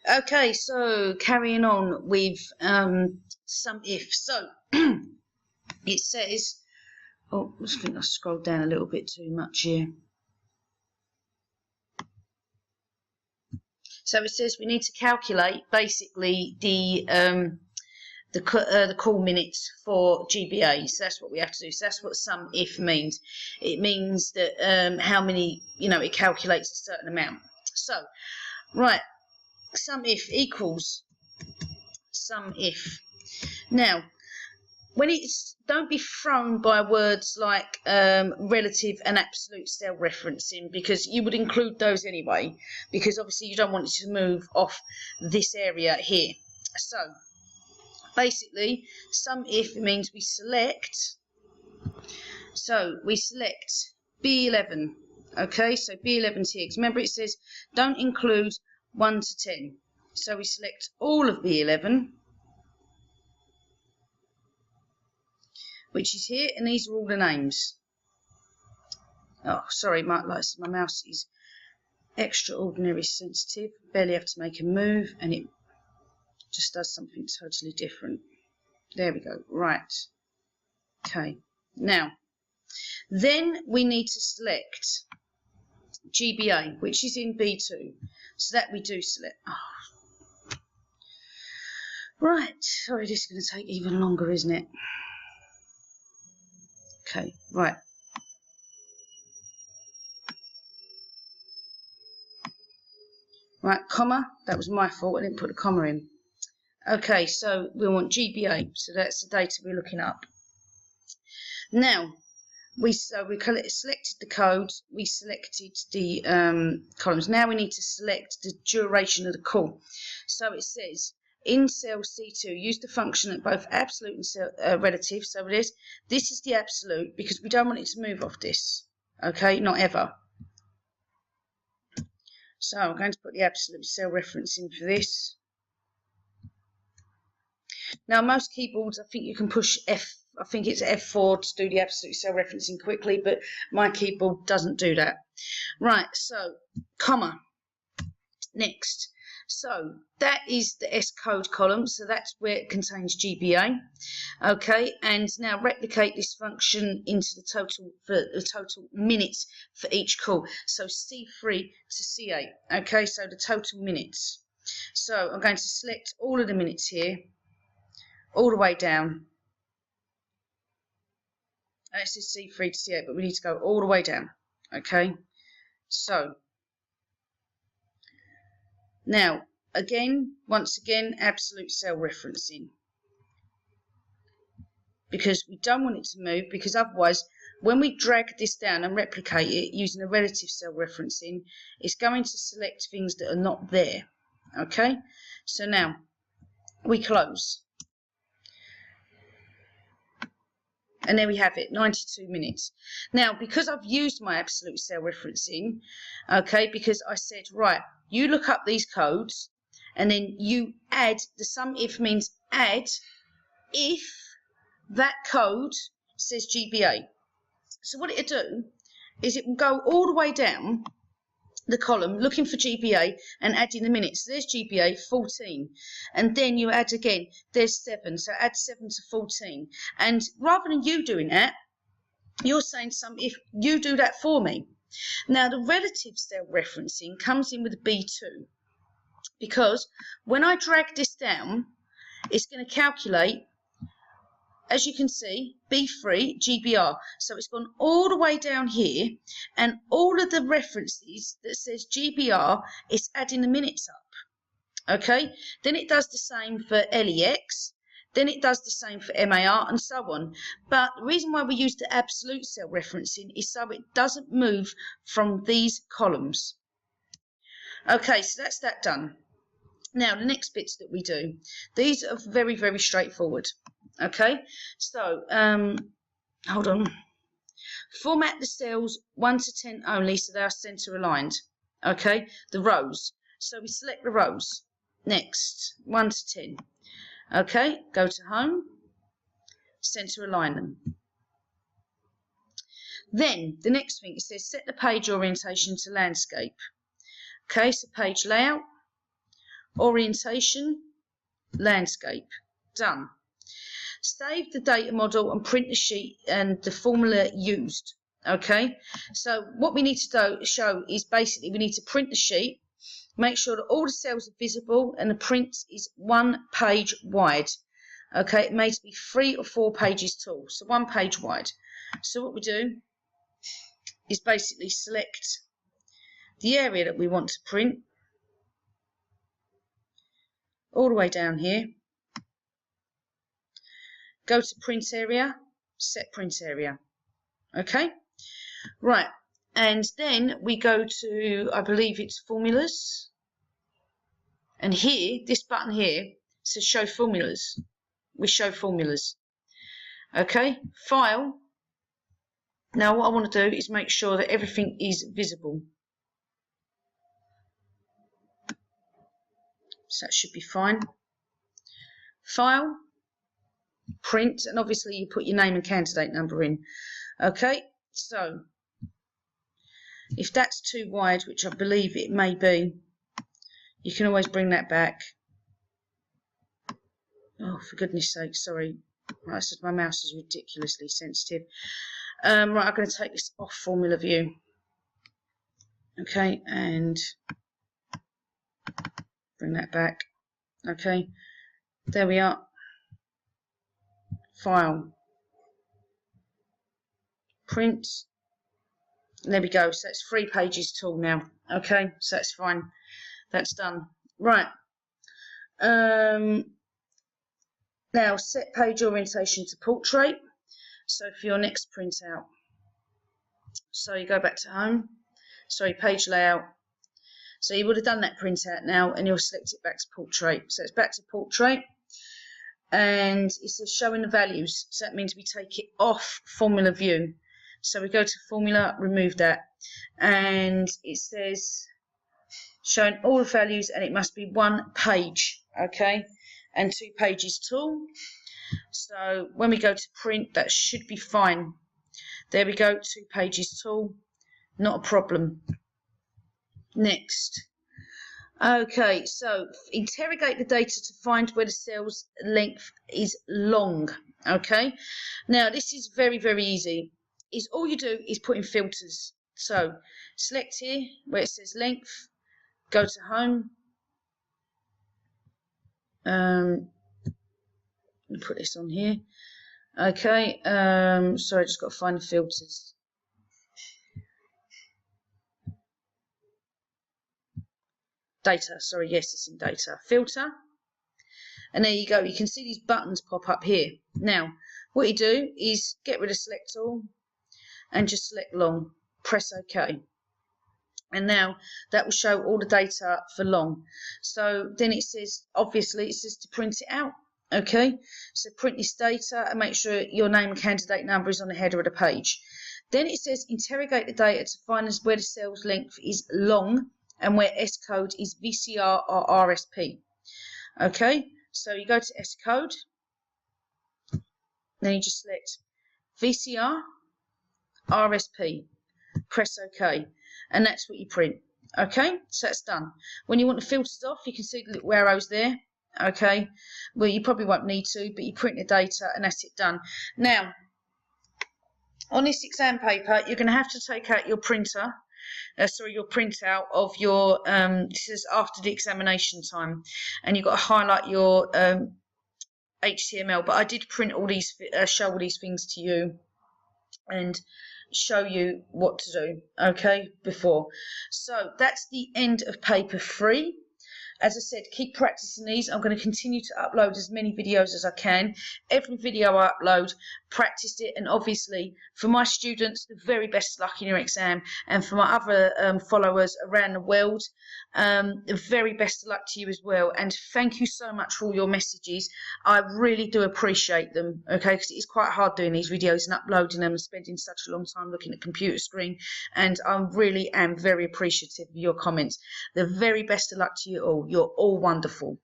Okay, so carrying on with some if. So it says, oh, I think I scrolled down a little bit too much here. So it says we need to calculate basically the call minutes for GBA. So that's what we have to do. So that's what some if means. It means that how many, it calculates a certain amount. So, right, some if equals some if. Now, when it's, don't be thrown by words like relative and absolute cell referencing, because you would include those anyway, because obviously you don't want it to move off this area here. So basically, some if means we select. So we select B11. Okay, so B11 here. Remember, it says don't include 1 to 10. So we select all of B11, which is here, and these are all the names. Oh, sorry, my mouse is extraordinarily sensitive. Barely have to make a move, and it just does something totally different. There we go. Right. Okay. Now, then we need to select GBA, which is in B2. So that we do select. Oh. Right. Sorry, this is going to take even longer, isn't it? Okay. Right. Right, comma. That was my fault. I didn't put a comma in. Okay, so we want GBA. So that's the data we're looking up. Now, we selected the code, we selected the columns. Now we need to select the duration of the call. So it says in cell C2, use the function at both absolute and relative. So this is the absolute, because we don't want it to move off this. Okay, not ever. So I'm going to put the absolute cell reference in for this. Now most keyboards, I think you can push F. I think it's F4 to do the absolute cell referencing quickly, but my keyboard doesn't do that. Right, so comma. Next. So that is the S code column, so that's where it contains GBA. Okay, and now replicate this function into the total minutes for each call. So C3 to C8. Okay, so the total minutes. So I'm going to select all of the minutes here, all the way down. This is C3 to C8, but we need to go all the way down. Okay, so now once again, absolute cell referencing, because we don't want it to move, because otherwise when we drag this down and replicate it using a relative cell referencing, it's going to select things that are not there. Okay, so now we close. And there we have it, 92 minutes. Now, because I've used my absolute cell referencing, okay, because I said, right, you look up these codes, and then you add, the sum if means add if that code says GBA. So what it'll do is it will go all the way down the column looking for GBA and adding the minutes. So there's GBA 14, and then you add again, there's 7, so add 7 to 14. And rather than you doing that, you're saying if you do that for me. Now the relative cell referencing comes in with B2, because when I drag this down, it's going to calculate, as you can see, B3 GBR. So it's gone all the way down here, and all of the references that says GBR, it's adding the minutes up. Okay, then it does the same for LEX, then it does the same for MAR, and so on. But the reason why we use the absolute cell referencing is so it doesn't move from these columns. Okay, so that's that done. Now the next bits that we do, these are very, very straightforward. Okay, so hold on. Format the cells 1 to 10 only, so they are center aligned. Okay, the rows. So we select the rows. Next, 1 to 10. Okay, go to home, center align them. Then the next thing, it says set the page orientation to landscape. Okay, so page layout. orientation, landscape. Done. Save the data model and print the sheet and the formula used. Okay, so what we need to show is basically we need to print the sheet, make sure that all the cells are visible and the print is 1 page wide. Okay, it may be 3 or 4 pages tall, so 1 page wide. So what we do is basically select the area that we want to print all the way down here. Go to print area, set print area. Okay, right, and then we go to, I believe it's formulas, and here, this button here says show formulas. We show formulas. Okay, file. Now what I want to do is make sure that everything is visible. So that should be fine. File, print, and obviously you put your name and candidate number in. Okay, so if that's too wide, which I believe it may be, you can always bring that back. Oh, for goodness sake, sorry. Right, so my mouse is ridiculously sensitive. Right, I'm going to take this off formula view. Okay, and bring that back. Okay, there we are. File, print, there we go. So it's 3 pages tall now. Okay, so that's fine, that's done. Right, now set page orientation to portrait. So for your next printout, so you go back to home, sorry, page layout. So you would have done that printout now, and you'll select it back to portrait. So it's back to portrait. And it says showing the values, so that means we take it off formula view. So we go to formula, remove that, and it says showing all the values, and it must be 1 page, okay, and 2 pages tall. So when we go to print, that should be fine. There we go, 2 pages tall, not a problem. Next. Okay, so interrogate the data to find where the cell's length is long. Okay, now this is very, very easy. Is all you do is put in filters. So select here where it says length, go to home. Let me put this on here. Okay, sorry, I just got to find the filters. Data, sorry, yes, it's in data. Filter, and there you go. You can see these buttons pop up here. Now, what you do is get rid of select all and just select long. Press OK. And now that will show all the data for long. So then it says, obviously, it says to print it out. Okay, so print this data and make sure your name and candidate number is on the header of the page. Then it says interrogate the data to find where the cell's length is long and where S code is VCR or RSP. Okay, so you go to S code, then you just select VCR, RSP, press OK, and that's what you print. Okay, so that's done. When you want the filters off, you can see the little arrows there. Okay, well, you probably won't need to, but you print the data and that's it done. Now, on this exam paper, you're going to have to take out your printer. Your printout of your, this is after the examination time, and you've got to highlight your HTML, but I did print all these, show all these things to you and show you what to do, okay, before. So that's the end of paper 3. As I said, keep practicing these. I'm going to continue to upload as many videos as I can. Every video I upload, practice it, and obviously for my students, the very best luck in your exam, and for my other followers around the world, the very best of luck to you as well. And thank you so much for all your messages. I really do appreciate them, okay, because it is quite hard doing these videos and uploading them and spending such a long time looking at the computer screen, and I really am very appreciative of your comments. The very best of luck to you all. You're all wonderful.